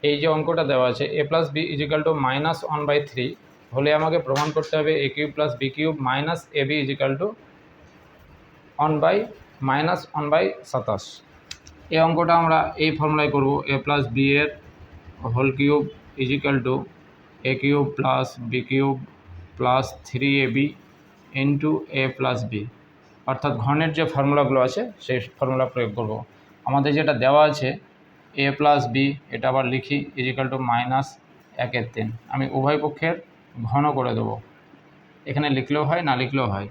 এই যে অঙ্কটা দেওয়া আছে a plus B equal to -1/3 হলে আমাকে প্রমাণ করতে হবে a cube plus B cube minus A B equal to 1/-1/27। এই অঙ্কটা আমরা এই ফর্মুলায় করব, a প্লাস বি এর whole cube equal to A cube plus B cube plus 3ab into A plus B, অর্থাৎ ঘনের যে ফর্মুলাগুলো আছে সেই ফর্মুলা প্রয়োগ করব। আমাদের যেটা দেওয়া আছে a প্লাস বি, এটা আবার লিখি ইজিক্যাল টু -1/3। আমি উভয় পক্ষের ঘন করে দেবো, এখানে লিখলেও হয় না লিখলেও হয়,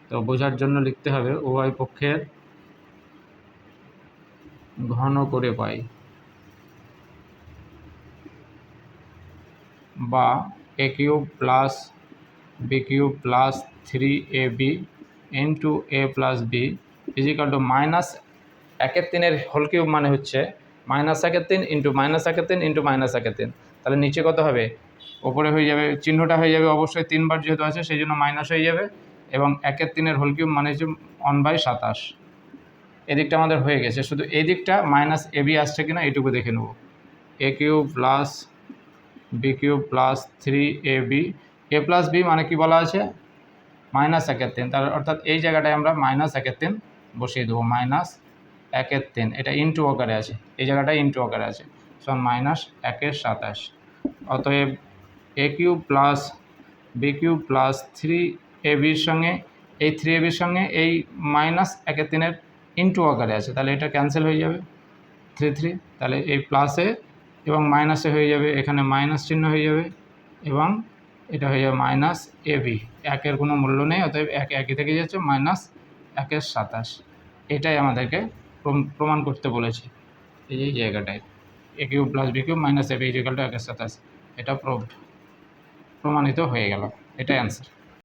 তো বোঝার জন্য লিখতে হবে উভয় পক্ষের ঘন করে পাই, বা A cube plus B cube plus 3ab into A plus B equal to -1/3 whole cube মানে হচ্ছে -1/3 ইন্টু -1/3 ইন্টু -1/3। তাহলে নিচে কত হবে, ওপরে হয়ে যাবে, চিহ্নটা হয়ে যাবে অবশ্যই 3বার যেহেতু আছে সেই জন্য মাইনাস হয়ে যাবে, এবং 1/3 হোল কিউব মানে হচ্ছে 1/27। এদিকটা আমাদের হয়ে গেছে, শুধু এই দিকটা মাইনাস এ বি আসছে কিনা এইটুকু দেখে নেব। A cube plus B cube plus 3ab, A plus B মানে কি বলা আছে -1/3, তার অর্থাৎ এই জায়গাটায় আমরা -1/3 বসিয়ে দেবো, -1/3, এটা ইন্টু আকারে আছে, এই জায়গাটায় ইন্টু আকারে আছে, সমান -1/27। অতএব A cube plus B cube plus 3ab সঙ্গে এই 3ab সঙ্গে এই -1/3 ইন্টু আকারে আছে, তাহলে এটা ক্যান্সেল হয়ে যাবে 3 তাহলে এই প্লাসে এবং মাইনাসে হয়ে যাবে, এখানে মাইনাস চিহ্ন হয়ে যাবে, এবং এটা হয়ে যাবে -ab, একের কোনো মূল্য নেই, অতএব একই থেকে যাচ্ছে -1/27। এটাই আমাদেরকে প্রমাণ করতে বলেছে এই জায়গাটায়, A cube plus B cube minus A B equal to 1/27, এটা প্রমাণিত হয়ে গেল, এটাই অ্যান্সার।